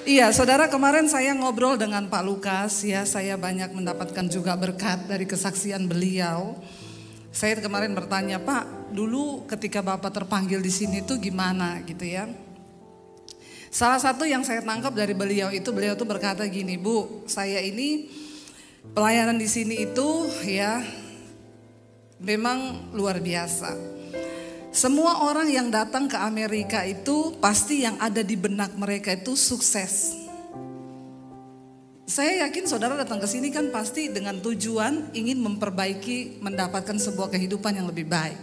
Iya, saudara, kemarin saya ngobrol dengan Pak Lukas, ya, saya banyak mendapatkan juga berkat dari kesaksian beliau. Saya kemarin bertanya, Pak, dulu ketika Bapak terpanggil di sini tuh gimana gitu ya. Salah satu yang saya tangkap dari beliau tuh berkata gini, Bu, saya ini pelayanan di sini itu ya memang luar biasa. Semua orang yang datang ke Amerika itu pasti yang ada di benak mereka itu sukses. Saya yakin saudara datang ke sini kan pasti dengan tujuan ingin memperbaiki, mendapatkan sebuah kehidupan yang lebih baik.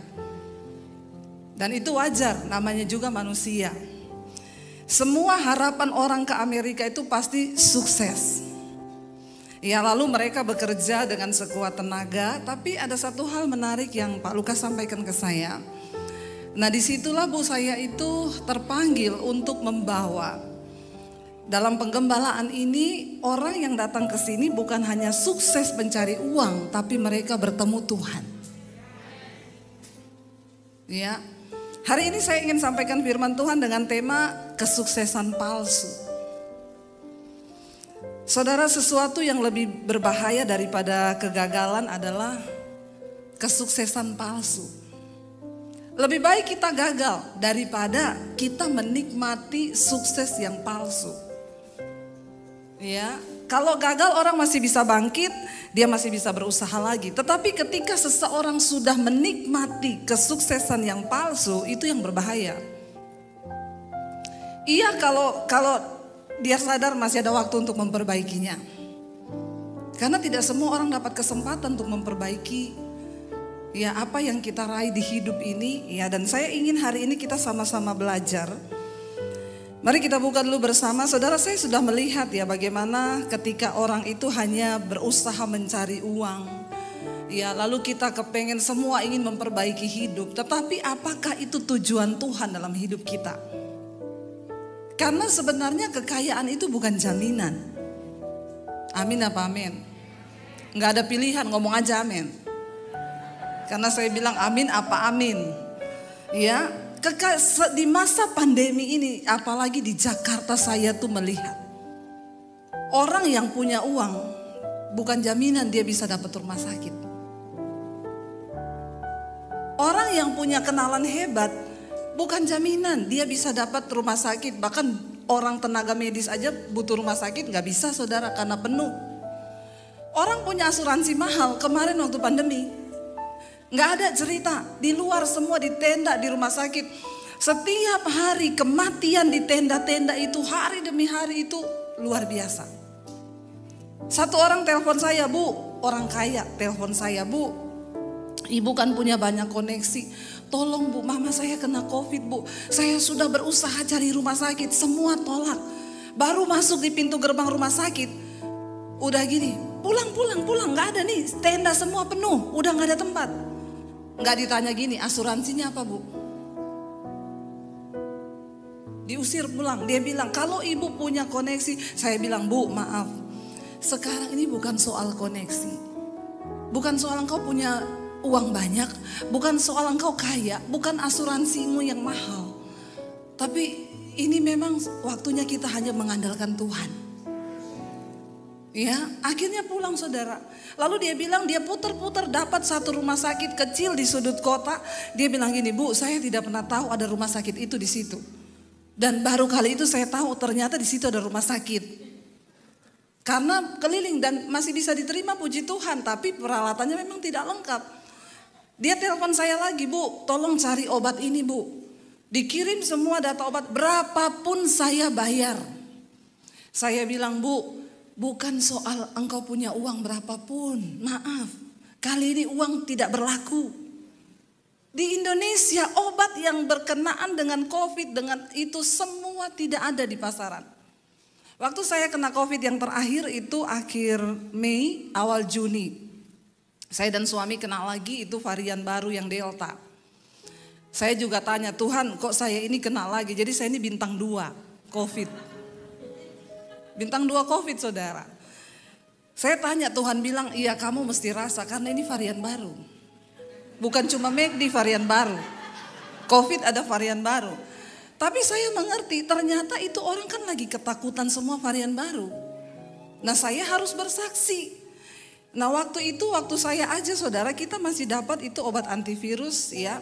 Dan itu wajar, namanya juga manusia. Semua harapan orang ke Amerika itu pasti sukses. Ya, lalu mereka bekerja dengan sekuat tenaga, tapi ada satu hal menarik yang Pak Lukas sampaikan ke saya. Nah, disitulah Bu, saya itu terpanggil untuk membawa. Dalam penggembalaan ini, orang yang datang ke sini bukan hanya sukses mencari uang, tapi mereka bertemu Tuhan. Ya, hari ini saya ingin sampaikan firman Tuhan dengan tema kesuksesan palsu. Saudara, sesuatu yang lebih berbahaya daripada kegagalan adalah kesuksesan palsu. Lebih baik kita gagal daripada kita menikmati sukses yang palsu. Ya, kalau gagal orang masih bisa bangkit, dia masih bisa berusaha lagi. Tetapi ketika seseorang sudah menikmati kesuksesan yang palsu, itu yang berbahaya. Iya, kalau dia sadar masih ada waktu untuk memperbaikinya. Karena tidak semua orang dapat kesempatan untuk memperbaiki ya apa yang kita raih di hidup ini. Ya, dan saya ingin hari ini kita sama-sama belajar. Mari kita buka dulu bersama. Saudara, saya sudah melihat ya bagaimana ketika orang itu hanya berusaha mencari uang. Ya, lalu kita kepengen semua ingin memperbaiki hidup. Tetapi apakah itu tujuan Tuhan dalam hidup kita? Karena sebenarnya kekayaan itu bukan jaminan. Amin apa amin? Nggak ada pilihan, ngomong aja amin. Karena saya bilang amin apa amin. Ya, di masa pandemi ini, apalagi di Jakarta, saya tuh melihat orang yang punya uang bukan jaminan dia bisa dapat rumah sakit. Orang yang punya kenalan hebat bukan jaminan dia bisa dapat rumah sakit. Bahkan orang tenaga medis aja butuh rumah sakit gak bisa, saudara, karena penuh. Orang punya asuransi mahal kemarin waktu pandemi, gak ada cerita. Di luar semua, di tenda, di rumah sakit. Setiap hari kematian di tenda-tenda itu, hari demi hari itu luar biasa. Satu orang telepon saya, Bu, orang kaya telepon saya, Bu, ibu kan punya banyak koneksi. Tolong Bu, mama saya kena COVID Bu. Saya sudah berusaha cari rumah sakit, semua tolak. Baru masuk di pintu gerbang rumah sakit, udah gini, pulang, gak ada nih, tenda semua penuh, udah gak ada tempat. Gak ditanya gini, asuransinya apa Bu? Diusir pulang. Dia bilang, kalau ibu punya koneksi. Saya bilang, Bu, maaf, sekarang ini bukan soal koneksi, bukan soal engkau punya uang banyak, bukan soal engkau kaya, bukan asuransimu yang mahal. Tapi ini memang waktunya kita hanya mengandalkan Tuhan. Ya, akhirnya pulang, saudara. Lalu dia bilang dia putar-putar dapat satu rumah sakit kecil di sudut kota. Dia bilang gini, Bu, saya tidak pernah tahu ada rumah sakit itu di situ. Dan baru kali itu saya tahu ternyata di situ ada rumah sakit. Karena keliling dan masih bisa diterima, puji Tuhan, tapi peralatannya memang tidak lengkap. Dia telepon saya lagi, Bu, tolong cari obat ini, Bu. Dikirim semua data obat, berapapun saya bayar. Saya bilang, Bu, bukan soal engkau punya uang berapapun. Maaf, kali ini uang tidak berlaku. Di Indonesia obat yang berkenaan dengan COVID, dengan itu semua tidak ada di pasaran. Waktu saya kena COVID yang terakhir itu akhir Mei, awal Juni. Saya dan suami kena lagi itu varian baru yang Delta. Saya juga tanya, Tuhan kok saya ini kena lagi? Jadi saya ini bintang 2 COVID. Bintang 2 COVID, saudara. Saya tanya, Tuhan bilang, iya kamu mesti rasa karena ini varian baru. Bukan cuma McD varian baru, COVID ada varian baru. Tapi saya mengerti ternyata itu orang kan lagi ketakutan semua varian baru. Nah saya harus bersaksi. Nah waktu saya aja saudara, kita masih dapat itu obat antivirus ya.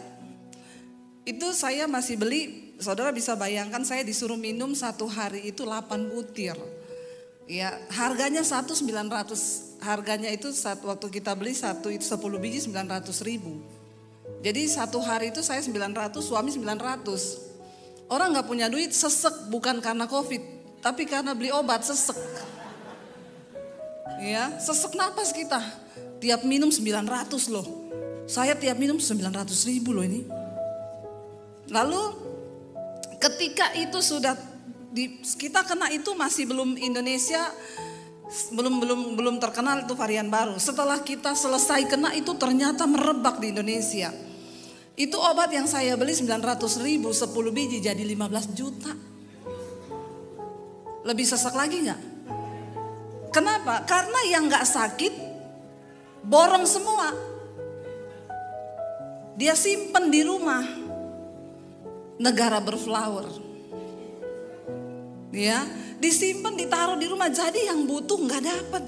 Itu saya masih beli, saudara bisa bayangkan saya disuruh minum satu hari itu 8 butir. Ya, harganya 1.900. Harganya itu waktu kita beli satu itu 10 biji 900.000. Jadi satu hari itu saya 900, suami 900. Orang nggak punya duit sesek bukan karena COVID, tapi karena beli obat sesek. Ya, sesek napas kita. Tiap minum 900 loh. Saya tiap minum 900.000 loh ini. Lalu ketika itu sudah kita kena itu masih belum Indonesia belum terkenal itu varian baru. Setelah kita selesai kena itu ternyata merebak di Indonesia. Itu obat yang saya beli 900.000 10 biji jadi 15 juta. Lebih sesek lagi nggak? Kenapa? Karena yang nggak sakit borong semua. Dia simpen di rumah. Negara berflower. Ya, disimpan, ditaruh di rumah, jadi yang butuh nggak dapat.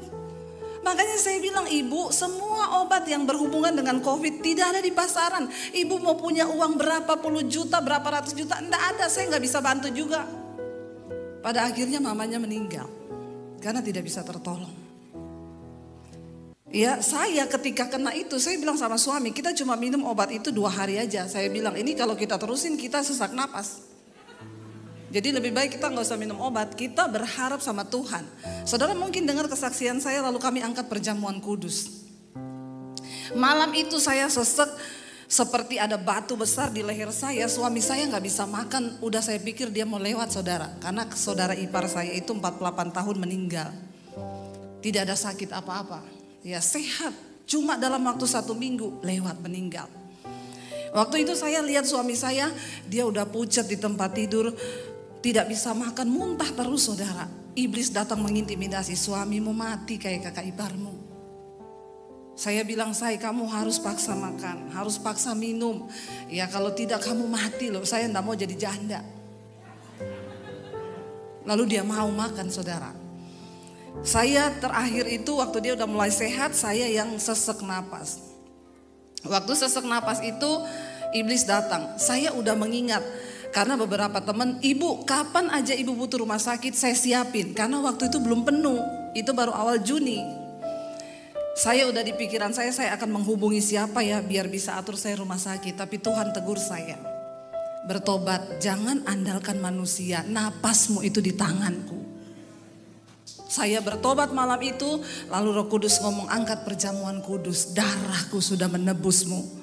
Makanya saya bilang ibu, semua obat yang berhubungan dengan COVID tidak ada di pasaran. Ibu mau punya uang berapa puluh juta, berapa ratus juta, enggak ada, saya nggak bisa bantu juga. Pada akhirnya mamanya meninggal karena tidak bisa tertolong. Ya, saya ketika kena itu saya bilang sama suami, kita cuma minum obat itu 2 hari aja. Saya bilang ini kalau kita terusin kita sesak napas. Jadi lebih baik kita nggak usah minum obat, kita berharap sama Tuhan. Saudara mungkin dengar kesaksian saya lalu kami angkat perjamuan kudus. Malam itu saya sesek seperti ada batu besar di leher saya. Suami saya nggak bisa makan, udah saya pikir dia mau lewat saudara. Karena saudara ipar saya itu 48 tahun meninggal. Tidak ada sakit apa-apa, ya sehat. Cuma dalam waktu 1 minggu lewat meninggal. Waktu itu saya lihat suami saya, dia udah pucat di tempat tidur. Tidak bisa makan, muntah terus saudara. Iblis datang mengintimidasi, suamimu mati kayak kakak iparmu. Saya bilang, kamu harus paksa makan, harus paksa minum. Ya kalau tidak kamu mati loh, saya enggak mau jadi janda. Lalu dia mau makan saudara. Saya terakhir itu waktu dia udah mulai sehat, saya yang sesek napas. Waktu sesek napas itu iblis datang, saya udah mengingat. Karena beberapa teman, ibu kapan aja ibu butuh rumah sakit saya siapin. Karena waktu itu belum penuh, itu baru awal Juni. Saya udah di pikiran saya akan menghubungi siapa ya biar bisa atur saya rumah sakit. Tapi Tuhan tegur saya, bertobat, jangan andalkan manusia, napasmu itu di tanganku. Saya bertobat malam itu, lalu Roh Kudus ngomong angkat perjamuan kudus, darahku sudah menebusmu.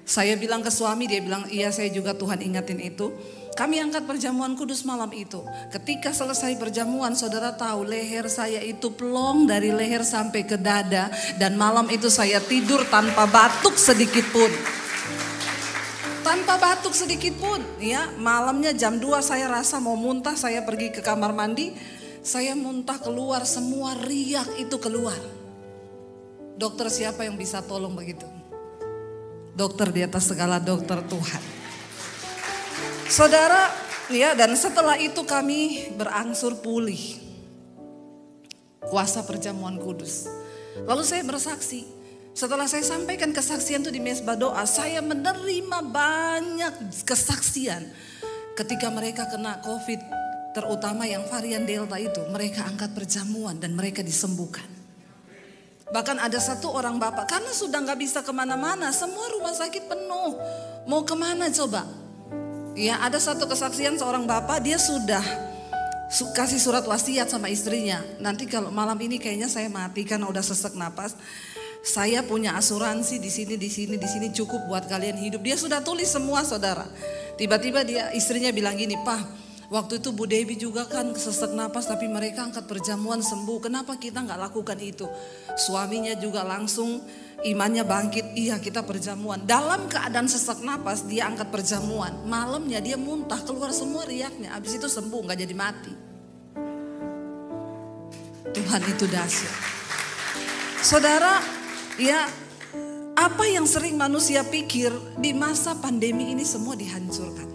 Saya bilang ke suami, dia bilang iya saya juga Tuhan ingatin itu. Kami angkat perjamuan kudus malam itu. Ketika selesai perjamuan saudara tahu leher saya itu plong dari leher sampai ke dada. Dan malam itu saya tidur tanpa batuk sedikit pun. Tanpa batuk sedikit pun ya. Malamnya jam 2 saya rasa mau muntah, saya pergi ke kamar mandi. Saya muntah keluar, semua riak itu keluar. Dokter siapa yang bisa tolong begitu? Dokter di atas segala dokter, Tuhan. Saudara, ya dan setelah itu kami berangsur pulih. Kuasa perjamuan kudus. Lalu saya bersaksi. Setelah saya sampaikan kesaksian itu di mesbah doa, saya menerima banyak kesaksian. Ketika mereka kena COVID, terutama yang varian Delta itu, mereka angkat perjamuan dan mereka disembuhkan. Bahkan ada satu orang bapak, karena sudah gak bisa kemana-mana, semua rumah sakit penuh. Mau kemana coba? Ya ada satu kesaksian seorang bapak, dia sudah kasih surat wasiat sama istrinya. Nanti kalau malam ini kayaknya saya mati karena udah sesek napas. Saya punya asuransi di sini cukup buat kalian hidup. Dia sudah tulis semua saudara. Tiba-tiba istrinya bilang gini, Pak, waktu itu Bu Dewi juga kan sesek napas tapi mereka angkat perjamuan sembuh. Kenapa kita gak lakukan itu? Suaminya juga langsung imannya bangkit. Iya kita perjamuan. Dalam keadaan sesak napas dia angkat perjamuan. Malamnya dia muntah keluar semua riaknya. Habis itu sembuh gak jadi mati. Tuhan itu dahsyat. Saudara ya apa yang sering manusia pikir di masa pandemi ini semua dihancurkan.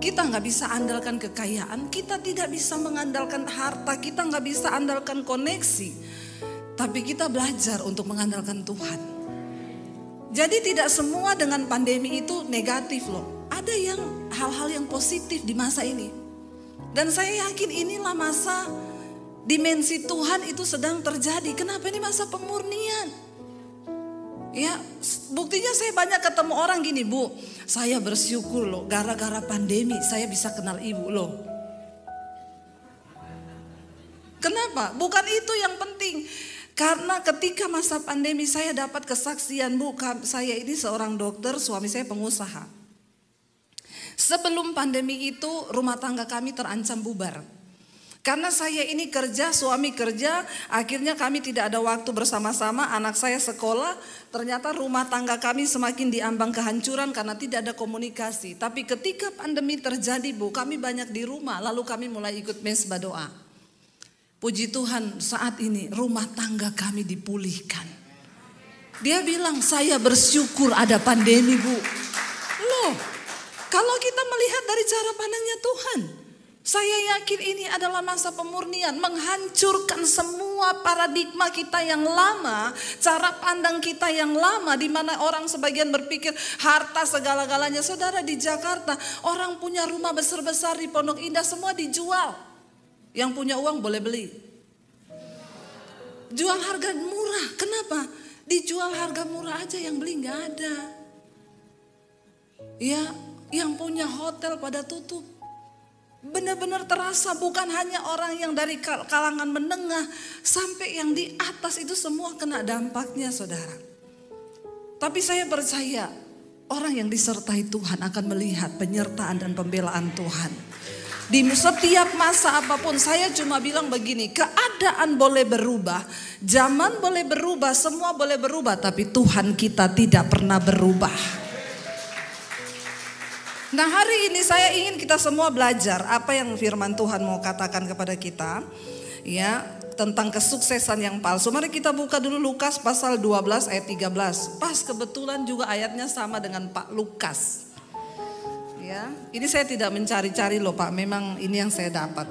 Kita nggak bisa andalkan kekayaan, kita tidak bisa mengandalkan harta, kita nggak bisa andalkan koneksi. Tapi kita belajar untuk mengandalkan Tuhan. Jadi tidak semua dengan pandemi itu negatif loh. Ada yang hal-hal yang positif di masa ini. Dan saya yakin inilah masa dimensi Tuhan itu sedang terjadi. Kenapa ini masa pemurnian? Ya, buktinya saya banyak ketemu orang gini, Bu. Saya bersyukur loh, gara-gara pandemi saya bisa kenal ibu loh. Kenapa? Bukan itu yang penting. Karena ketika masa pandemi saya dapat kesaksian, Bu, saya ini seorang dokter, suami saya pengusaha. Sebelum pandemi itu rumah tangga kami terancam bubar. Karena saya ini kerja, suami kerja, akhirnya kami tidak ada waktu bersama-sama, anak saya sekolah, ternyata rumah tangga kami semakin diambang kehancuran karena tidak ada komunikasi. Tapi ketika pandemi terjadi, Bu, kami banyak di rumah, lalu kami mulai ikut mesbah doa. Puji Tuhan, saat ini rumah tangga kami dipulihkan. Dia bilang, saya bersyukur ada pandemi, Bu. Loh, kalau kita melihat dari cara pandangnya Tuhan, saya yakin ini adalah masa pemurnian, menghancurkan semua paradigma kita yang lama, cara pandang kita yang lama, di mana orang sebagian berpikir harta segala-galanya. Saudara, di Jakarta orang punya rumah besar-besar di Pondok Indah semua dijual. Yang punya uang boleh beli. Jual harga murah. Kenapa? Dijual harga murah aja, yang beli nggak ada. Ya, yang punya hotel pada tutup. Benar-benar terasa, bukan hanya orang yang dari kalangan menengah, sampai yang di atas itu semua kena dampaknya, saudara. Tapi saya percaya orang yang disertai Tuhan akan melihat penyertaan dan pembelaan Tuhan. Di setiap masa apapun, saya cuma bilang begini, keadaan boleh berubah, zaman boleh berubah, semua boleh berubah, tapi Tuhan kita tidak pernah berubah. Nah, hari ini saya ingin kita semua belajar apa yang firman Tuhan mau katakan kepada kita, ya, tentang kesuksesan yang palsu. Mari kita buka dulu Lukas pasal 12 ayat 13. Pas kebetulan juga ayatnya sama dengan Pak Lukas. Ya, ini saya tidak mencari-cari loh Pak, memang ini yang saya dapat.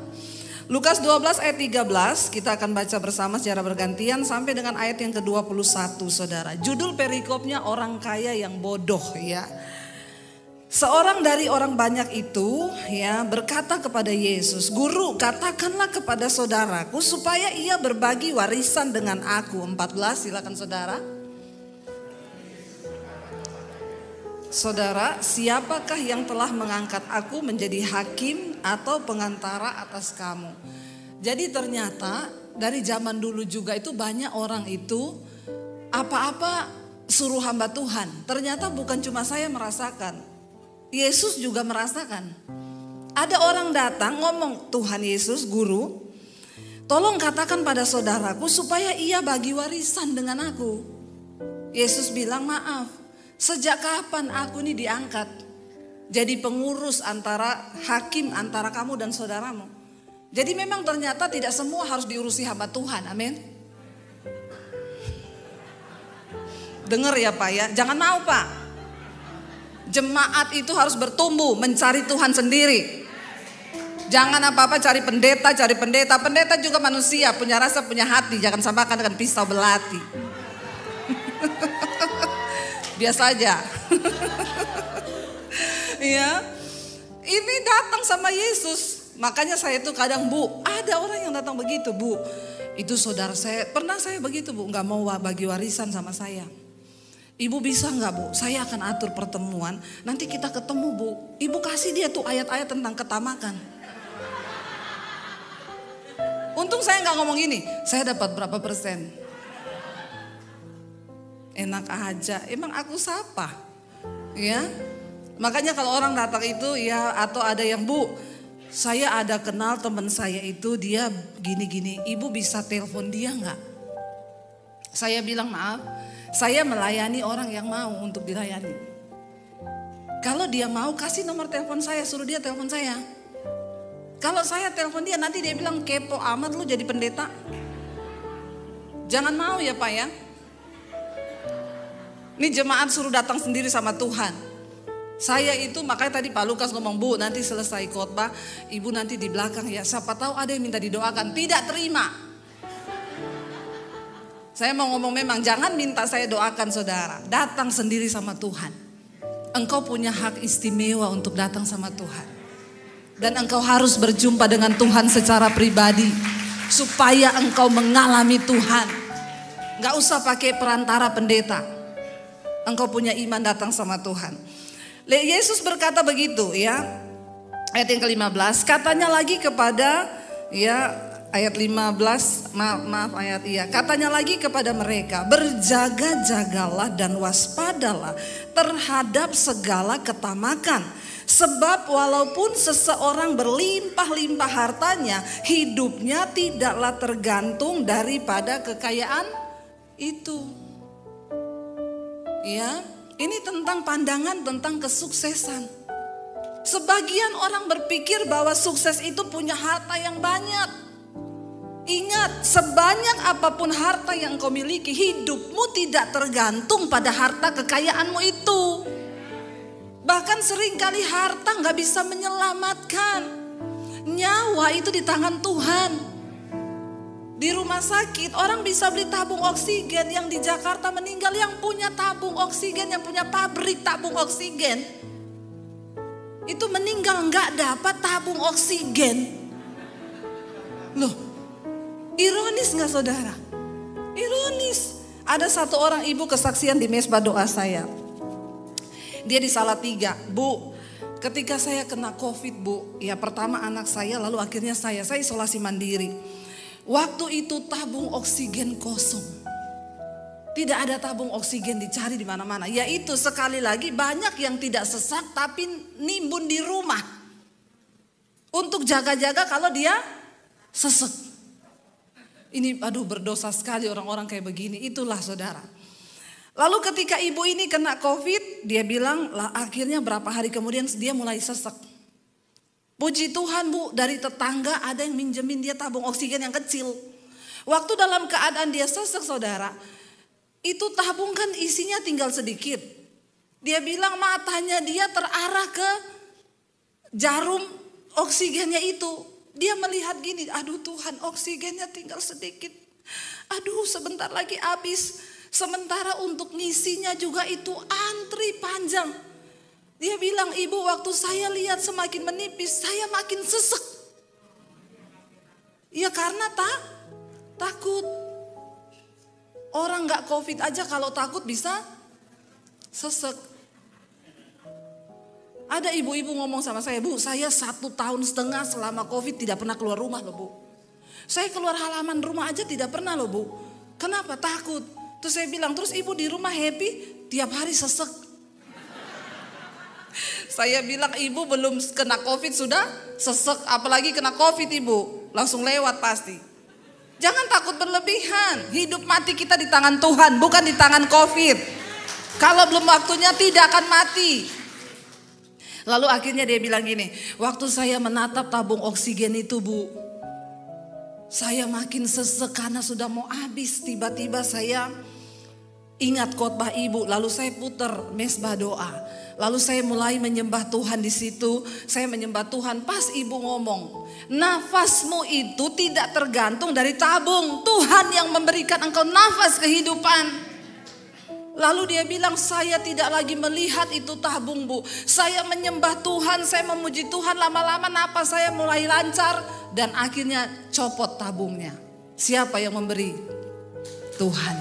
Lukas 12 ayat 13, kita akan baca bersama secara bergantian sampai dengan ayat yang ke-21, saudara. Judul perikopnya orang kaya yang bodoh, ya. Seorang dari orang banyak itu, ya, berkata kepada Yesus, "Guru, katakanlah kepada saudaraku supaya ia berbagi warisan dengan aku." 14, silakan saudara. Saudara, siapakah yang telah mengangkat aku menjadi hakim atau pengantara atas kamu? Jadi ternyata dari zaman dulu juga itu banyak orang itu apa-apa suruh hamba Tuhan. Ternyata bukan cuma saya merasakan, Yesus juga merasakan. Ada orang datang ngomong, "Tuhan Yesus, Guru, tolong katakan pada saudaraku supaya ia bagi warisan dengan aku." Yesus bilang, "Maaf. Sejak kapan aku ini diangkat jadi pengurus antara hakim antara kamu dan saudaramu?" Jadi memang ternyata tidak semua harus diurusi hamba Tuhan, amin. Dengar ya Pak ya, jangan mau Pak. Jemaat itu harus bertumbuh mencari Tuhan sendiri. Jangan apa-apa cari pendeta, pendeta juga manusia, punya rasa, punya hati, jangan samakan dengan pisau belati. Biasa aja. Ya, ini datang sama Yesus. Makanya saya tuh kadang, Bu, ada orang yang datang begitu, Bu. Itu saudara saya, pernah saya begitu, Bu, nggak mau bagi warisan sama saya. Ibu bisa nggak, Bu? Saya akan atur pertemuan. Nanti kita ketemu, Bu. Ibu kasih dia tuh ayat-ayat tentang ketamakan. Untung saya nggak ngomong ini. Saya dapat berapa persen? Enak aja, emang aku siapa? Ya, makanya kalau orang datang itu ya, atau ada yang, "Bu, saya ada kenal teman saya itu dia gini-gini, ibu bisa telepon dia nggak?" Saya bilang, "Maaf, saya melayani orang yang mau untuk dilayani. Kalau dia mau kasih nomor telepon saya, suruh dia telepon saya. Kalau saya telepon dia nanti dia bilang, kepo amat lu jadi pendeta." Jangan mau ya Pak ya. Ini jemaat suruh datang sendiri sama Tuhan. Saya itu makanya tadi Pak Lukas ngomong, Bu nanti selesai khotbah, Ibu nanti di belakang ya, siapa tahu ada yang minta didoakan. Tidak terima. Saya mau ngomong memang jangan minta saya doakan saudara. Datang sendiri sama Tuhan. Engkau punya hak istimewa untuk datang sama Tuhan. Dan engkau harus berjumpa dengan Tuhan secara pribadi. Supaya engkau mengalami Tuhan. Gak usah pakai perantara pendeta. Engkau punya iman datang sama Tuhan. Yesus berkata begitu ya. Ayat yang ke-15. Katanya lagi kepada ya ayat 15. Maaf ayat iya. Katanya lagi kepada mereka. Berjaga-jagalah dan waspadalah terhadap segala ketamakan. Sebab walaupun seseorang berlimpah-limpah hartanya, hidupnya tidaklah tergantung daripada kekayaan itu. Ya, ini tentang pandangan tentang kesuksesan. Sebagian orang berpikir bahwa sukses itu punya harta yang banyak. Ingat, sebanyak apapun harta yang kau miliki, hidupmu tidak tergantung pada harta kekayaanmu itu. Bahkan seringkali harta gak bisa menyelamatkan. Nyawa itu di tangan Tuhan. Di rumah sakit orang bisa beli tabung oksigen. Yang di Jakarta meninggal yang punya tabung oksigen, yang punya pabrik tabung oksigen, itu meninggal gak dapat tabung oksigen. Loh, ironis gak saudara? Ironis. Ada satu orang ibu kesaksian di mesbah doa saya. Dia di Salatiga, Bu, ketika saya kena COVID Bu, ya pertama anak saya lalu akhirnya saya isolasi mandiri. Waktu itu tabung oksigen kosong. Tidak ada tabung oksigen dicari di mana-mana. Yaitu sekali lagi banyak yang tidak sesak tapi nimbun di rumah. Untuk jaga-jaga kalau dia sesek. Ini aduh berdosa sekali orang-orang kayak begini, itulah saudara. Lalu ketika ibu ini kena COVID, dia bilang lah akhirnya berapa hari kemudian dia mulai sesek. Puji Tuhan Bu, dari tetangga ada yang minjemin dia tabung oksigen yang kecil. Waktu dalam keadaan dia sesek saudara, itu tabung kan isinya tinggal sedikit. Dia bilang matanya dia terarah ke jarum oksigennya itu. Dia melihat gini, aduh Tuhan oksigennya tinggal sedikit. Aduh sebentar lagi habis. Sementara untuk ngisinya juga itu antri panjang. Dia bilang, Ibu waktu saya lihat semakin menipis, saya makin sesek. Ya karena takut. Orang gak COVID aja kalau takut bisa sesek. Ada ibu-ibu ngomong sama saya, Bu saya 1,5 tahun selama COVID tidak pernah keluar rumah loh Bu. Saya keluar halaman rumah aja tidak pernah loh Bu. Kenapa? Takut. Terus saya bilang, terus ibu di rumah happy? Tiap hari sesek. Saya bilang ibu belum kena COVID sudah sesek. Apalagi kena COVID ibu. Langsung lewat pasti. Jangan takut berlebihan. Hidup mati kita di tangan Tuhan. Bukan di tangan COVID. Kalau belum waktunya tidak akan mati. Lalu akhirnya dia bilang gini. Waktu saya menatap tabung oksigen itu Bu, saya makin sesek karena sudah mau habis. Tiba-tiba saya ingat khotbah ibu, lalu saya putar mesbah doa. Lalu saya mulai menyembah Tuhan di situ. Saya menyembah Tuhan pas ibu ngomong, nafasmu itu tidak tergantung dari tabung. Tuhan yang memberikan engkau nafas kehidupan. Lalu dia bilang, saya tidak lagi melihat itu tabung Bu. Saya menyembah Tuhan, saya memuji Tuhan. Lama-lama napas saya mulai lancar. Dan akhirnya copot tabungnya. Siapa yang memberi? Tuhan.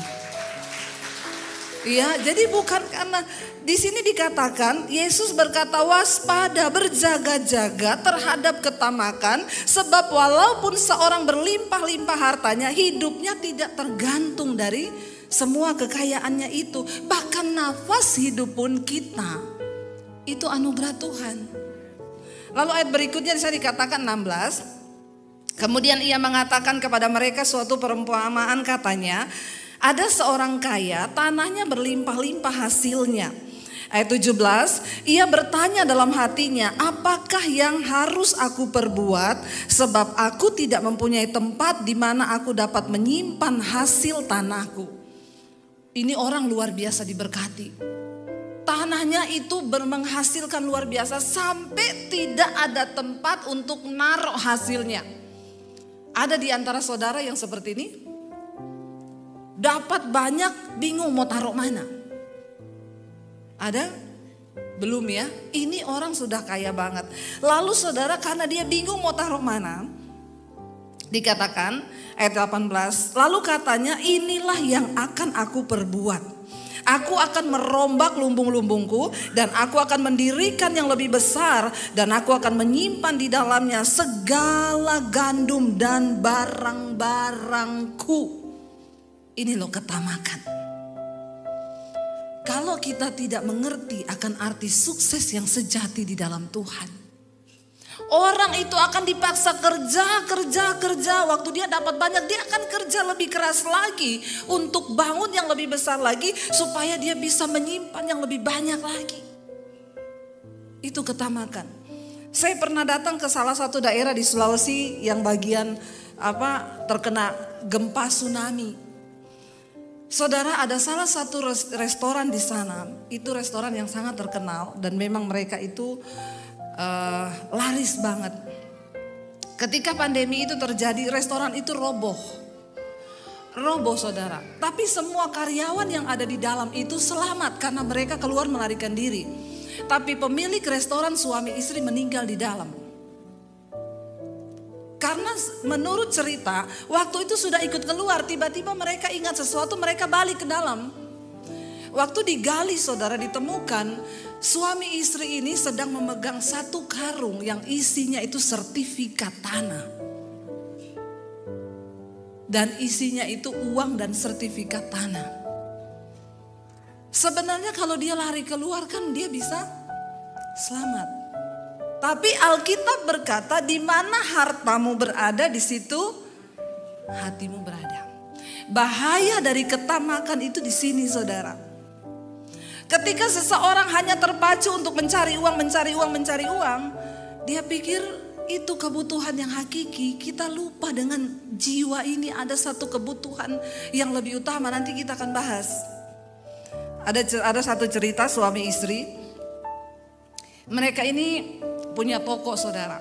Ya, jadi bukan karena di sini dikatakan Yesus berkata waspada, berjaga-jaga terhadap ketamakan, sebab walaupun seorang berlimpah-limpah hartanya, hidupnya tidak tergantung dari semua kekayaannya itu. Bahkan nafas hidup pun kita itu anugerah Tuhan. Lalu ayat berikutnya di sana dikatakan 16. Kemudian ia mengatakan kepada mereka suatu perumpamaan, katanya, ada seorang kaya, tanahnya berlimpah-limpah hasilnya. Ayat 17, ia bertanya dalam hatinya, apakah yang harus aku perbuat sebab aku tidak mempunyai tempat di mana aku dapat menyimpan hasil tanahku. Ini orang luar biasa diberkati. Tanahnya itu menghasilkan luar biasa sampai tidak ada tempat untuk naruh hasilnya. Ada di antara saudara yang seperti ini? Dapat banyak, bingung mau taruh mana? Ada? Belum ya? Ini orang sudah kaya banget. Lalu saudara, karena dia bingung mau taruh mana, dikatakan ayat 18, lalu katanya, inilah yang akan aku perbuat. Aku akan merombak lumbung-lumbungku dan aku akan mendirikan yang lebih besar dan aku akan menyimpan di dalamnya segala gandum dan barang-barangku. Ini loh ketamakan. Kalau kita tidak mengerti akan arti sukses yang sejati di dalam Tuhan, orang itu akan dipaksa kerja. Waktu dia dapat banyak, dia akan kerja lebih keras lagi untuk bangun yang lebih besar lagi supaya dia bisa menyimpan yang lebih banyak lagi. Itu ketamakan. Saya pernah datang ke salah satu daerah di Sulawesi yang bagian terkena gempa tsunami. Saudara, ada salah satu restoran di sana. Itu restoran yang sangat terkenal dan memang mereka itu laris banget. Ketika pandemi itu terjadi, restoran itu roboh saudara. Tapi semua karyawan yang ada di dalam itu selamat karena mereka keluar melarikan diri. Tapi pemilik restoran suami istri meninggal di dalam. Karena menurut cerita, waktu itu sudah ikut keluar, tiba-tiba mereka ingat sesuatu, mereka balik ke dalam. Waktu digali saudara, ditemukan suami istri ini sedang memegang satu karung yang isinya itu sertifikat tanah. Dan isinya itu uang dan sertifikat tanah. Sebenarnya kalau dia lari keluar kan dia bisa selamat. Tapi Alkitab berkata, di mana hartamu berada, di situ hatimu berada. Bahaya dari ketamakan itu di sini saudara. Ketika seseorang hanya terpacu untuk mencari uang, dia pikir itu kebutuhan yang hakiki. Kita lupa dengan jiwa ini ada satu kebutuhan yang lebih utama. Nanti kita akan bahas. Ada satu cerita suami istri. Mereka ini punya toko saudara.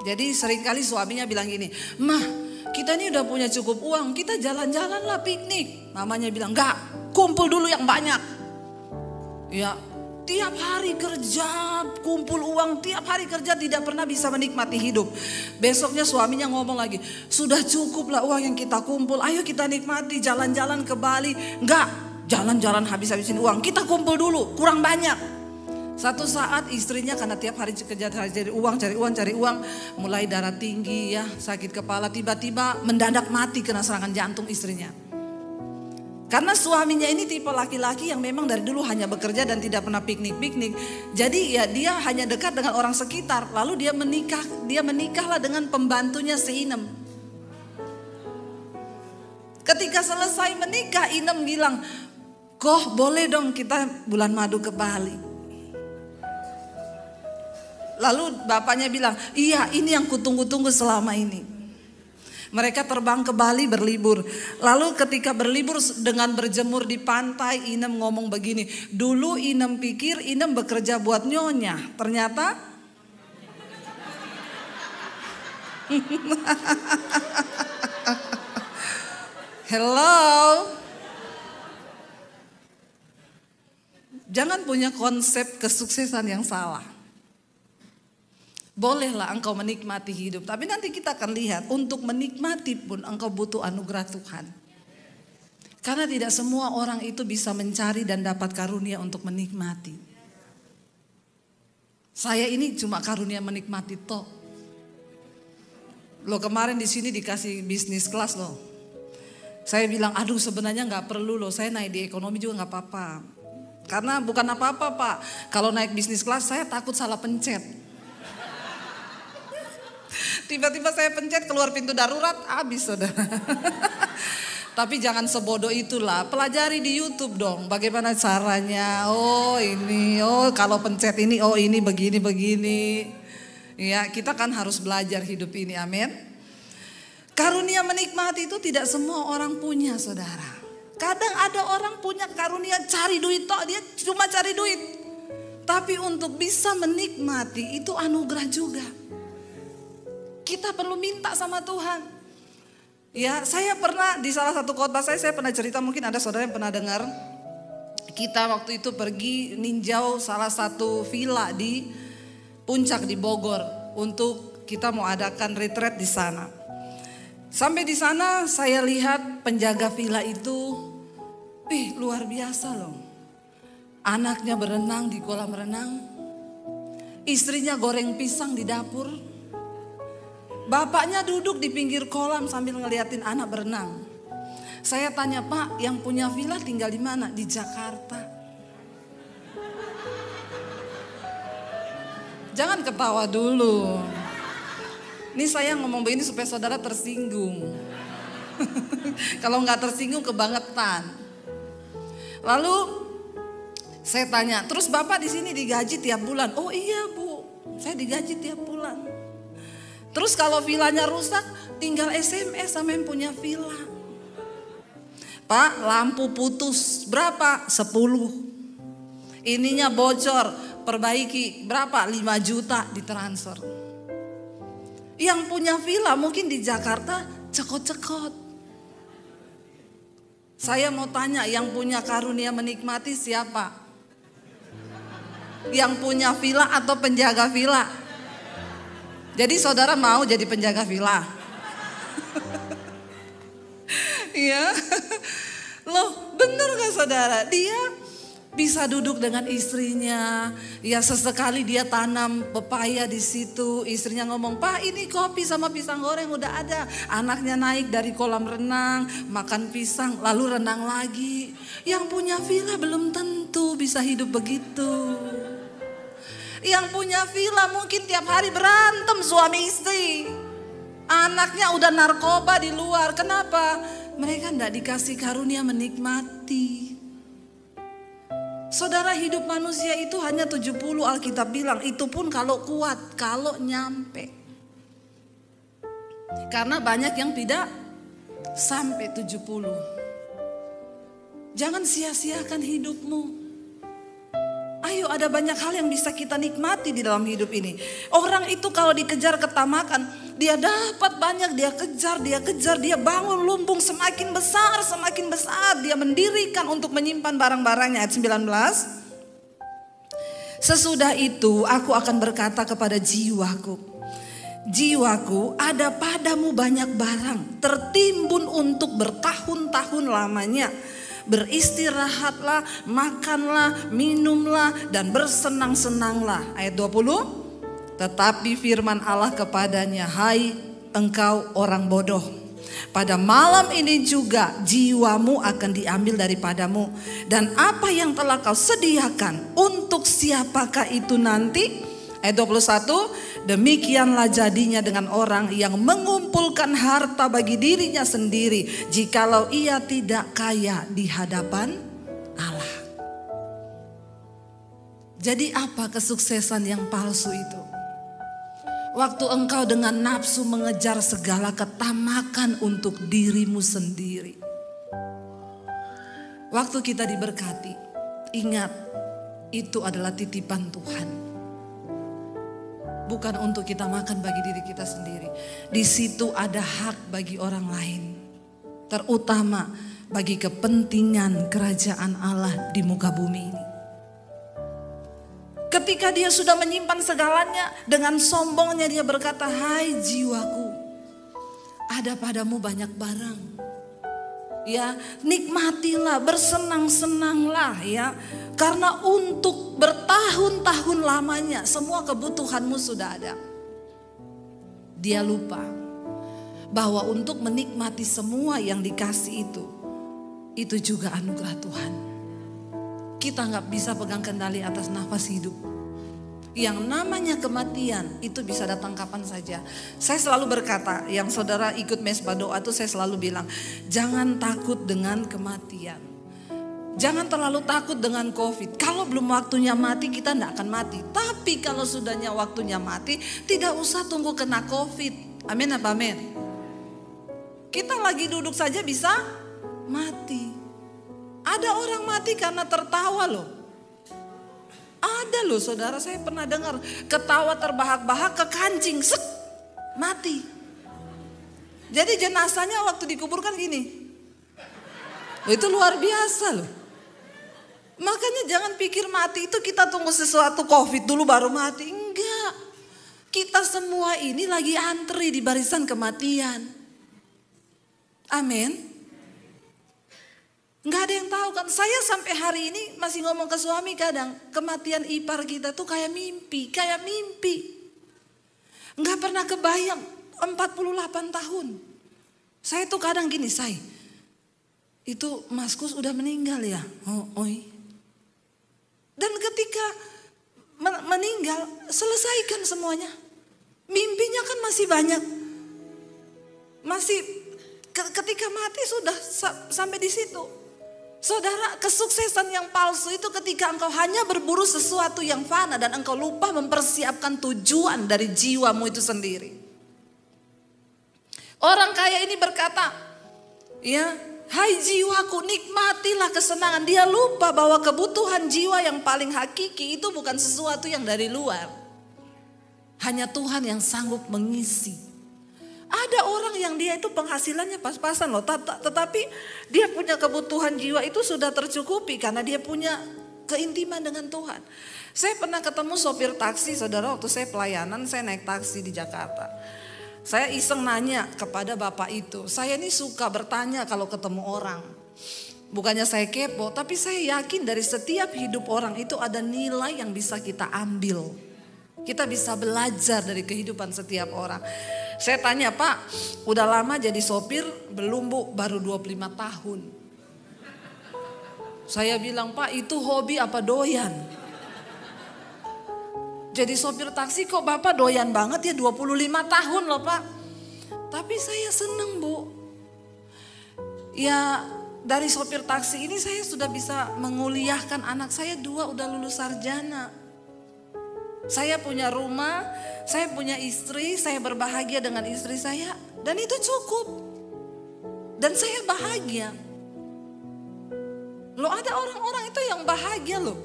Jadi seringkali suaminya bilang gini, "Mah, kita ini udah punya cukup uang, kita jalan-jalan lah piknik." Mamanya bilang, "Enggak, kumpul dulu yang banyak." Ya, tiap hari kerja, kumpul uang, tiap hari kerja tidak pernah bisa menikmati hidup. Besoknya suaminya ngomong lagi, "Sudah cukup lah uang yang kita kumpul, ayo kita nikmati jalan-jalan ke Bali." "Enggak, jalan-jalan habis-habisin uang, kita kumpul dulu, kurang banyak." Satu saat istrinya karena tiap hari kerja cari uang, mulai darah tinggi ya, sakit kepala, tiba-tiba mendadak mati kena serangan jantung istrinya. Karena suaminya ini tipe laki-laki yang memang dari dulu hanya bekerja dan tidak pernah piknik-piknik. Jadi ya dia hanya dekat dengan orang sekitar. Lalu dia menikahlah dengan pembantunya si Inem. Ketika selesai menikah, Inem bilang, "Koh boleh dong kita bulan madu ke Bali." Lalu bapaknya bilang, "Iya, ini yang kutunggu-tunggu selama ini." Mereka terbang ke Bali berlibur. Lalu ketika berlibur dengan berjemur di pantai, Inem ngomong begini, "Dulu Inem pikir Inem bekerja buat nyonya, ternyata hello." Jangan punya konsep kesuksesan yang salah. Bolehlah engkau menikmati hidup, tapi nanti kita akan lihat untuk menikmati pun engkau butuh anugerah Tuhan. Karena tidak semua orang itu bisa mencari dan dapat karunia untuk menikmati. Saya ini cuma karunia menikmati toh. Lo kemarin di sini dikasih bisnis kelas loh. Saya bilang, "Aduh sebenarnya nggak perlu loh, saya naik di ekonomi juga nggak apa-apa." Karena bukan apa-apa Pak, kalau naik bisnis kelas saya takut salah pencet. Tiba-tiba saya pencet keluar pintu darurat, habis saudara. Tapi jangan sebodoh itulah, pelajari di YouTube dong bagaimana caranya. Kalau pencet ini, ini begini. Ya, kita kan harus belajar hidup ini, amin. Karunia menikmati itu tidak semua orang punya saudara. Kadang ada orang punya karunia cari duit, dia cuma cari duit. Tapi untuk bisa menikmati itu anugerah juga. Kita perlu minta sama Tuhan. Ya, saya pernah di salah satu khotbah saya pernah cerita, mungkin ada saudara yang pernah dengar. Kita waktu itu pergi ninjau salah satu villa di Puncak di Bogor untuk kita mau adakan retreat di sana. Sampai di sana saya lihat penjaga villa itu, luar biasa loh. Anaknya berenang di kolam renang, istrinya goreng pisang di dapur, bapaknya duduk di pinggir kolam sambil ngeliatin anak berenang. Saya tanya, Pak, yang punya villa tinggal di mana? Di Jakarta. Jangan ketawa dulu. Ini saya ngomong begini supaya saudara tersinggung. Kalau nggak tersinggung kebangetan. Lalu saya tanya, terus Bapak di sini digaji tiap bulan? Oh iya Bu, saya digaji tiap bulan. Terus kalau villanya rusak, tinggal SMS sama yang punya villa. Pak, lampu putus, berapa? 10. Ininya bocor, perbaiki, berapa? 5 juta ditransfer. Yang punya villa mungkin di Jakarta cekot-cekot. Saya mau tanya, yang punya karunia menikmati siapa? Yang punya villa atau penjaga villa? Jadi saudara mau jadi penjaga villa? Iya. Loh, bener gak saudara? Dia bisa duduk dengan istrinya. Ya sesekali dia tanam pepaya di situ. Istrinya ngomong, Pak ini kopi sama pisang goreng udah ada. Anaknya naik dari kolam renang, makan pisang, lalu renang lagi. Yang punya villa belum tentu bisa hidup begitu. Yang punya villa mungkin tiap hari berantem suami istri. Anaknya udah narkoba di luar. Kenapa? Mereka tidak dikasih karunia menikmati. Saudara, hidup manusia itu hanya 70 Alkitab bilang. Itu pun kalau kuat, kalau nyampe. Karena banyak yang tidak sampai 70. Jangan sia-siakan hidupmu. Ayo, ada banyak hal yang bisa kita nikmati di dalam hidup ini. Orang itu kalau dikejar ketamakan, dia dapat banyak, dia kejar, dia bangun lumbung semakin besar, dia mendirikan untuk menyimpan barang-barangnya. Ayat 19. Sesudah itu aku akan berkata kepada jiwaku, jiwaku, ada padamu banyak barang, tertimbun untuk bertahun-tahun lamanya. Beristirahatlah, makanlah, minumlah, dan bersenang-senanglah. Ayat 20. Tetapi firman Allah kepadanya, hai engkau orang bodoh, pada malam ini juga jiwamu akan diambil daripadamu. Dan apa yang telah kau sediakan, untuk siapakah itu nanti? Ayat 21, demikianlah jadinya dengan orang yang mengumpulkan harta bagi dirinya sendiri, jikalau ia tidak kaya di hadapan Allah. Jadi apa kesuksesan yang palsu itu? Waktu engkau dengan nafsu mengejar segala ketamakan untuk dirimu sendiri. Waktu kita diberkati, ingat itu adalah titipan Tuhan. Bukan untuk kita makan bagi diri kita sendiri. Di situ ada hak bagi orang lain. Terutama bagi kepentingan kerajaan Allah di muka bumi ini. Ketika dia sudah menyimpan segalanya, dengan sombongnya dia berkata, hai jiwaku, ada padamu banyak barang. Ya, nikmatilah, bersenang-senanglah ya. Karena untuk bertahun-tahun lamanya semua kebutuhanmu sudah ada. Dia lupa bahwa untuk menikmati semua yang dikasih itu juga anugerah Tuhan. Kita gak bisa pegang kendali atas nafas hidup. Yang namanya kematian itu bisa datang kapan saja. Saya selalu berkata, yang saudara ikut mesbah doa itu saya selalu bilang, jangan takut dengan kematian. Jangan terlalu takut dengan COVID. Kalau belum waktunya mati, kita tidak akan mati. Tapi kalau sudahnya waktunya mati, tidak usah tunggu kena COVID. Amin apa amin? Kita lagi duduk saja bisa mati. Ada orang mati karena tertawa loh. Ada loh saudara, saya pernah dengar ketawa terbahak-bahak ke kancing, sek, mati. Jadi jenazahnya waktu dikuburkan gini. Itu luar biasa loh. Makanya jangan pikir mati itu kita tunggu sesuatu COVID dulu baru mati. Enggak. Kita semua ini lagi antri di barisan kematian. Amin. Nggak ada yang tahu kan. Saya sampai hari ini masih ngomong ke suami kadang, kematian ipar kita tuh kayak mimpi. Nggak pernah kebayang 48 tahun. Saya tuh kadang gini, itu Mas Kus udah meninggal ya? Oi. Dan ketika meninggal, selesaikan semuanya. Mimpinya kan masih banyak. Masih ketika mati sudah sampai di situ. Saudara, kesuksesan yang palsu itu ketika engkau hanya berburu sesuatu yang fana dan engkau lupa mempersiapkan tujuan dari jiwamu itu sendiri. Orang kaya ini berkata, ya, hai jiwaku, nikmatilah kesenangan. Dia lupa bahwa kebutuhan jiwa yang paling hakiki itu bukan sesuatu yang dari luar. Hanya Tuhan yang sanggup mengisi. Ada orang yang dia itu penghasilannya pas-pasan loh, tetapi dia punya kebutuhan jiwa itu sudah tercukupi karena dia punya keintiman dengan Tuhan. Saya pernah ketemu sopir taksi, saudara, waktu saya pelayanan, saya naik taksi di Jakarta. Saya iseng nanya kepada bapak itu, saya ini suka bertanya kalau ketemu orang. Bukannya saya kepo, tapi saya yakin dari setiap hidup orang itu ada nilai yang bisa kita ambil. Kita bisa belajar dari kehidupan setiap orang. Saya tanya, Pak, udah lama jadi sopir? Belum Bu, baru 25 tahun. Saya bilang, Pak, itu hobi apa doyan? Jadi sopir taksi kok Bapak doyan banget ya, 25 tahun loh Pak. Tapi saya seneng Bu. Ya dari sopir taksi ini saya sudah bisa menguliahkan anak saya 2 udah lulus sarjana. Saya punya rumah, saya punya istri, saya berbahagia dengan istri saya. Dan itu cukup. Dan saya bahagia. Loh ada orang-orang itu yang bahagia loh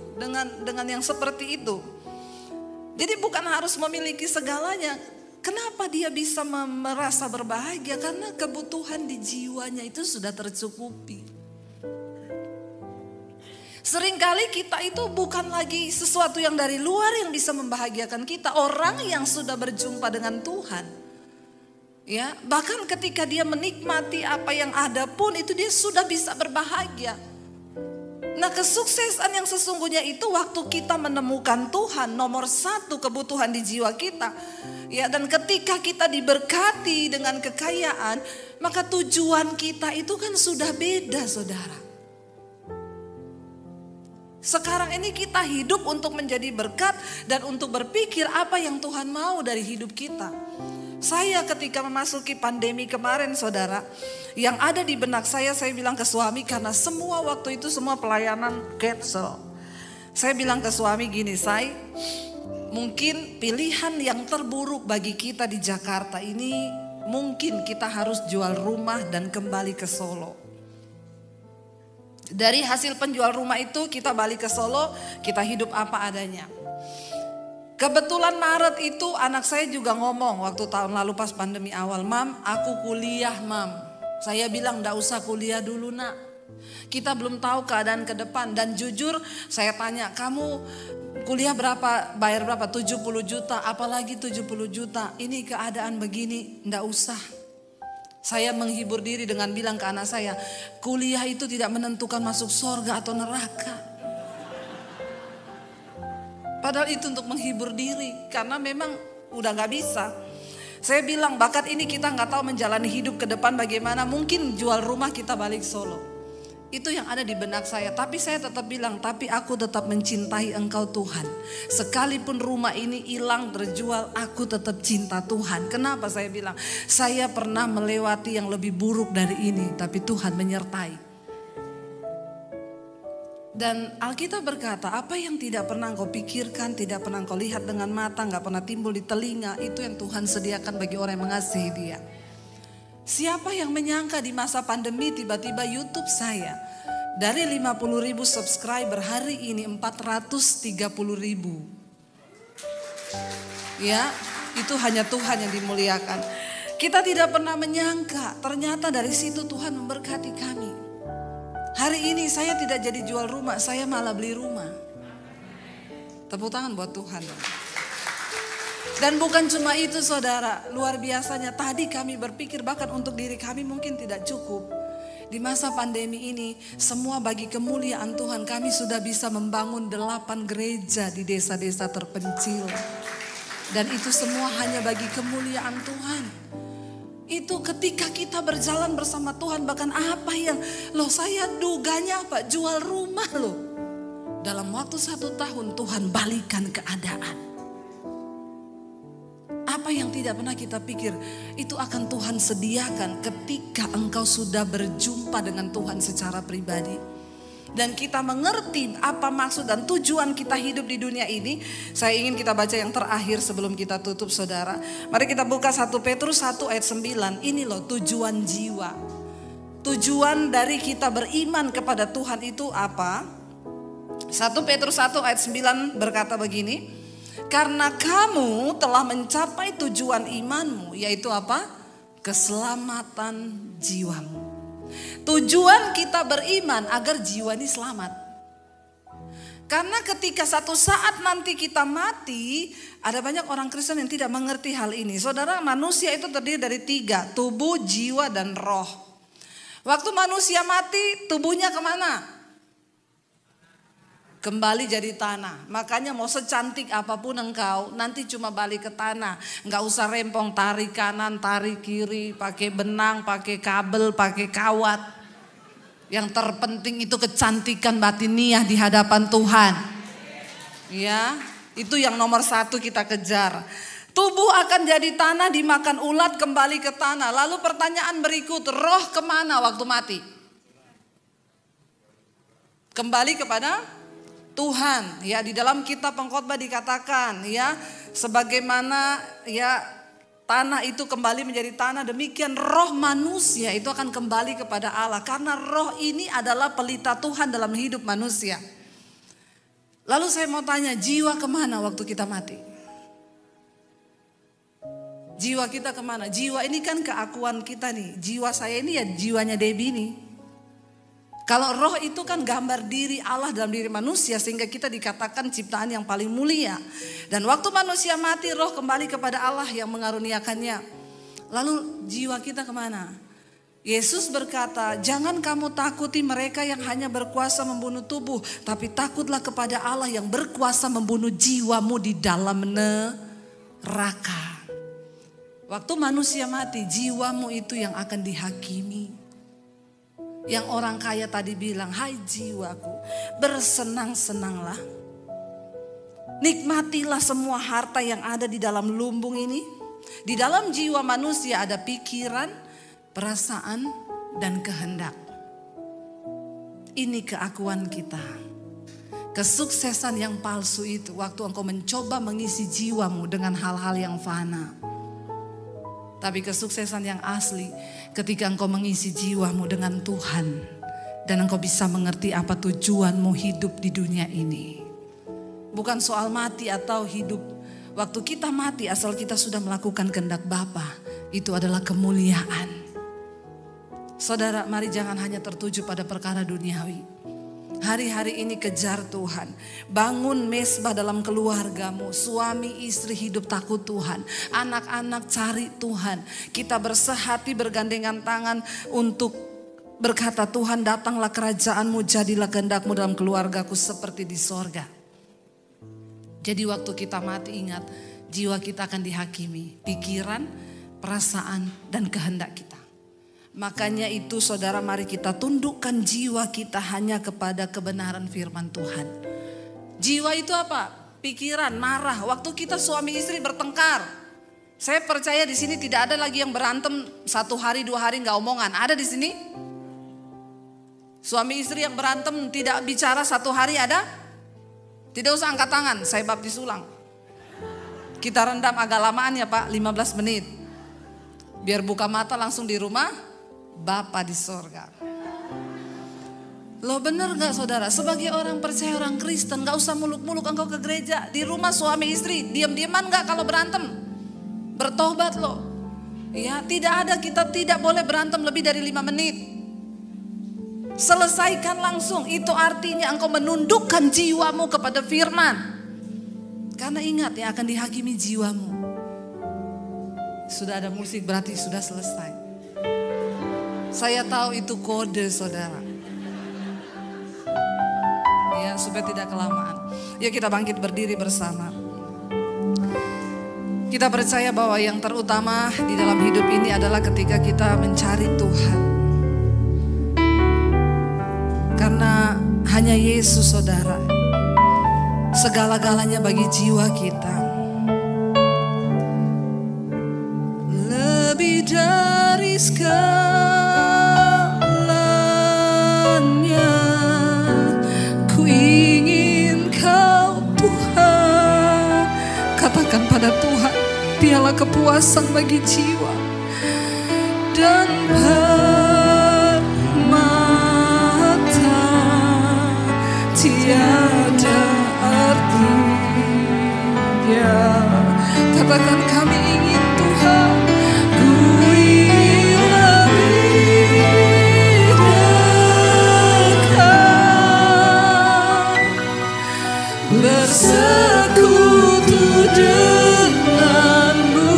dengan yang seperti itu. Jadi bukan harus memiliki segalanya. Kenapa dia bisa merasa berbahagia? Karena kebutuhan di jiwanya itu sudah tercukupi. Seringkali kita itu bukan lagi sesuatu yang dari luar yang bisa membahagiakan kita. Orang yang sudah berjumpa dengan Tuhan. Ya, bahkan ketika dia menikmati apa yang ada pun itu dia sudah bisa berbahagia. Nah, kesuksesan yang sesungguhnya itu waktu kita menemukan Tuhan nomor 1 kebutuhan di jiwa kita. Ya, dan ketika kita diberkati dengan kekayaan, maka tujuan kita itu kan sudah beda, saudara. Sekarang ini kita hidup untuk menjadi berkat dan untuk berpikir apa yang Tuhan mau dari hidup kita. Saya ketika memasuki pandemi kemarin saudara, yang ada di benak saya bilang ke suami karena semua waktu itu semua pelayanan cancel. Saya bilang ke suami gini, mungkin pilihan yang terburuk bagi kita di Jakarta ini mungkin kita harus jual rumah dan kembali ke Solo. Dari hasil penjual rumah itu kita balik ke Solo, kita hidup apa adanya. Kebetulan Maret itu anak saya juga ngomong waktu tahun lalu pas pandemi awal, Mam, aku kuliah Mam. Saya bilang enggak usah kuliah dulu nak. Kita belum tahu keadaan ke depan. Dan jujur saya tanya, kamu kuliah berapa, bayar berapa? 70 juta, apalagi 70 juta. Ini keadaan begini, enggak usah. Saya menghibur diri dengan bilang ke anak saya, kuliah itu tidak menentukan masuk surga atau neraka. Padahal itu untuk menghibur diri, karena memang udah gak bisa. Saya bilang bahkan ini kita gak tahu menjalani hidup ke depan bagaimana, mungkin jual rumah kita balik Solo. Itu yang ada di benak saya, tapi saya tetap bilang, tapi aku tetap mencintai Engkau Tuhan. Sekalipun rumah ini hilang terjual, aku tetap cinta Tuhan. Kenapa saya bilang? Saya pernah melewati yang lebih buruk dari ini, tapi Tuhan menyertai. Dan Alkitab berkata, apa yang tidak pernah engkau pikirkan, tidak pernah engkau lihat dengan mata, gak pernah timbul di telinga, itu yang Tuhan sediakan bagi orang yang mengasihi Dia. Siapa yang menyangka di masa pandemi tiba-tiba YouTube saya Dari 50.000 subscriber hari ini 430.000. Ya, itu hanya Tuhan yang dimuliakan. Kita tidak pernah menyangka ternyata dari situ Tuhan memberkati kami. Hari ini saya tidak jadi jual rumah, saya malah beli rumah. Tepuk tangan buat Tuhan. Dan bukan cuma itu saudara, luar biasanya tadi kami berpikir bahkan untuk diri kami mungkin tidak cukup. Di masa pandemi ini semua bagi kemuliaan Tuhan kami sudah bisa membangun 8 gereja di desa-desa terpencil. Dan itu semua hanya bagi kemuliaan Tuhan. Itu ketika kita berjalan bersama Tuhan, bahkan apa yang saya duganya apa? Jual rumah loh. Dalam waktu 1 tahun Tuhan balikan keadaan. Apa yang tidak pernah kita pikir itu akan Tuhan sediakan ketika engkau sudah berjumpa dengan Tuhan secara pribadi. Dan kita mengerti apa maksud dan tujuan kita hidup di dunia ini. Saya ingin kita baca yang terakhir sebelum kita tutup saudara. Mari kita buka 1 Petrus 1 ayat 9. Ini loh tujuan jiwa. Tujuan dari kita beriman kepada Tuhan itu apa? 1 Petrus 1 ayat 9 berkata begini. Karena kamu telah mencapai tujuan imanmu, yaitu apa? Keselamatan jiwamu. Tujuan kita beriman agar jiwa ini selamat. Karena ketika satu saat nanti kita mati, ada banyak orang Kristen yang tidak mengerti hal ini. Saudara, manusia itu terdiri dari 3, tubuh, jiwa, dan roh. Waktu manusia mati, tubuhnya kemana? Kembali jadi tanah. Makanya mau secantik apapun engkau, nanti cuma balik ke tanah. Enggak usah rempong, tarik kanan, tarik kiri, pakai benang, pakai kabel, pakai kawat. Yang terpenting itu kecantikan batiniah di hadapan Tuhan. Ya, itu yang nomor 1 kita kejar. Tubuh akan jadi tanah, dimakan ulat, kembali ke tanah. Lalu pertanyaan berikut, roh kemana waktu mati? Kembali kepada Tuhan. Ya, di dalam kitab Pengkhotbah dikatakan ya, sebagaimana ya tanah itu kembali menjadi tanah, demikian roh manusia itu akan kembali kepada Allah. Karena roh ini adalah pelita Tuhan dalam hidup manusia. Lalu saya mau tanya, jiwa kemana waktu kita mati? Jiwa kita kemana? Jiwa ini kan keakuan kita nih. Jiwa saya ini ya jiwanya Debbie nih. Kalau roh itu kan gambar diri Allah dalam diri manusia, sehingga kita dikatakan ciptaan yang paling mulia. Dan waktu manusia mati, roh kembali kepada Allah yang mengaruniakannya. Lalu jiwa kita kemana? Yesus berkata, jangan kamu takuti mereka yang hanya berkuasa membunuh tubuh, tapi takutlah kepada Allah yang berkuasa membunuh jiwamu di dalam neraka. Waktu manusia mati, jiwamu itu yang akan dihakimi. Yang orang kaya tadi bilang, hai jiwaku, bersenang-senanglah. Nikmatilah semua harta yang ada di dalam lumbung ini. Di dalam jiwa manusia ada pikiran, perasaan, dan kehendak. Ini keakuan kita. Kesuksesan yang palsu itu waktu engkau mencoba mengisi jiwamu dengan hal-hal yang fana. Tapi kesuksesan yang asli ketika engkau mengisi jiwamu dengan Tuhan. Dan engkau bisa mengerti apa tujuanmu hidup di dunia ini. Bukan soal mati atau hidup. Waktu kita mati asal kita sudah melakukan kehendak Bapa, itu adalah kemuliaan. Saudara, mari jangan hanya tertuju pada perkara duniawi. Hari-hari ini kejar Tuhan. Bangun mesbah dalam keluargamu. Suami istri hidup takut Tuhan. Anak-anak cari Tuhan. Kita bersehati bergandengan tangan untuk berkata, Tuhan datanglah kerajaanmu, jadilah kehendakmu dalam keluargaku seperti di sorga. Jadi waktu kita mati ingat, jiwa kita akan dihakimi. Pikiran, perasaan, dan kehendak kita. Makanya itu saudara, mari kita tundukkan jiwa kita hanya kepada kebenaran firman Tuhan. Jiwa itu apa? Pikiran, marah. Waktu kita suami istri bertengkar. Saya percaya di sini tidak ada lagi yang berantem 1 hari 2 hari nggak omongan. Ada di sini? Suami istri yang berantem tidak bicara 1 hari ada? Tidak usah angkat tangan, saya baptis ulang. Kita rendam agak lamaan ya Pak, 15 menit. Biar buka mata langsung di rumah Bapa di sorga. Loh bener gak saudara? Sebagai orang percaya, orang Kristen, gak usah muluk-muluk engkau ke gereja. Di rumah suami istri, diam-diaman gak kalau berantem? Bertobat loh. Ya, tidak ada, kita tidak boleh berantem lebih dari 5 menit. Selesaikan langsung, itu artinya engkau menundukkan jiwamu kepada firman. Karena ingat yang akan dihakimi jiwamu. Sudah ada musik berarti sudah selesai. Saya tahu itu kode saudara. Ya, supaya tidak kelamaan. Yuk kita bangkit berdiri bersama. Kita percaya bahwa yang terutama di dalam hidup ini adalah ketika kita mencari Tuhan. Karena hanya Yesus saudara, segala-galanya bagi jiwa kita. Lebih dari segalanya, ku ingin Kau Tuhan. Katakan pada Tuhan, Dialah kepuasan bagi jiwa dan permata, tiada artinya. Katakan kami ingin Tuhan, ku ingin lebih dekat, bersekutu denganmu,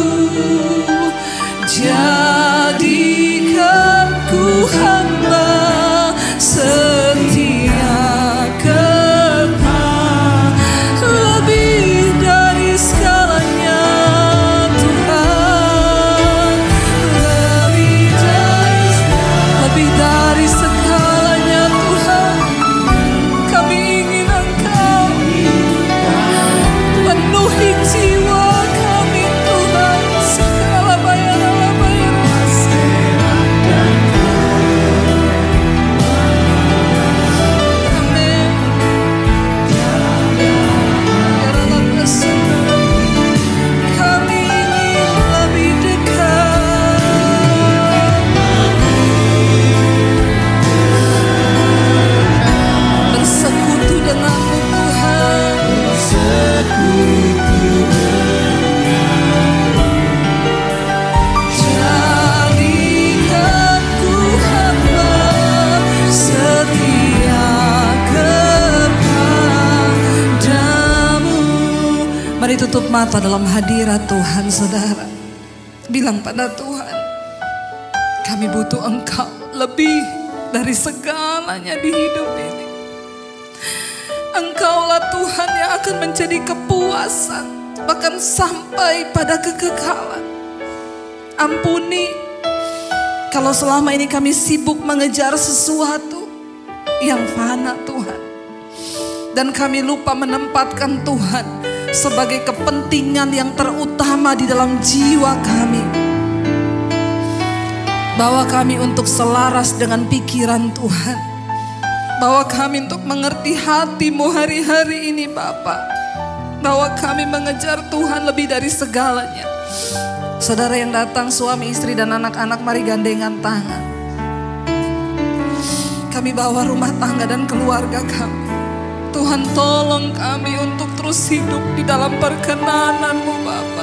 jadikan ku hamba setia kepadamu. Lebih dari segalanya Tuhan, lebih dari segalanya Tuhan, kami ingin Engkau penuhi jiwa kami Tuhan. Segala bayaran amin. Kami ingin lebih dekat, bersekutu denganmu Tuhan. Jadikan ku hamba setia kepadamu. Mari tutup mata dalam hadirat Tuhan saudara. Bilang pada Tuhan, kami butuh Engkau lebih dari segalanya di hidup ini. Engkaulah Tuhan yang akan menjadi kepuasan, bahkan sampai pada kekekalan. Ampuni kalau selama ini kami sibuk mengejar sesuatu yang fana Tuhan, dan kami lupa menempatkan Tuhan sebagai kepentingan yang terutama di dalam jiwa kami. Bawa kami untuk selaras dengan pikiran Tuhan. Bawa kami untuk mengerti hati-Mu hari-hari ini Bapa. Bawa kami mengejar Tuhan lebih dari segalanya. Saudara yang datang, suami, istri, dan anak-anak, mari gandengan tangan. Kami bawa rumah tangga dan keluarga kami. Tuhan tolong kami untuk terus hidup di dalam perkenanan-Mu Bapa.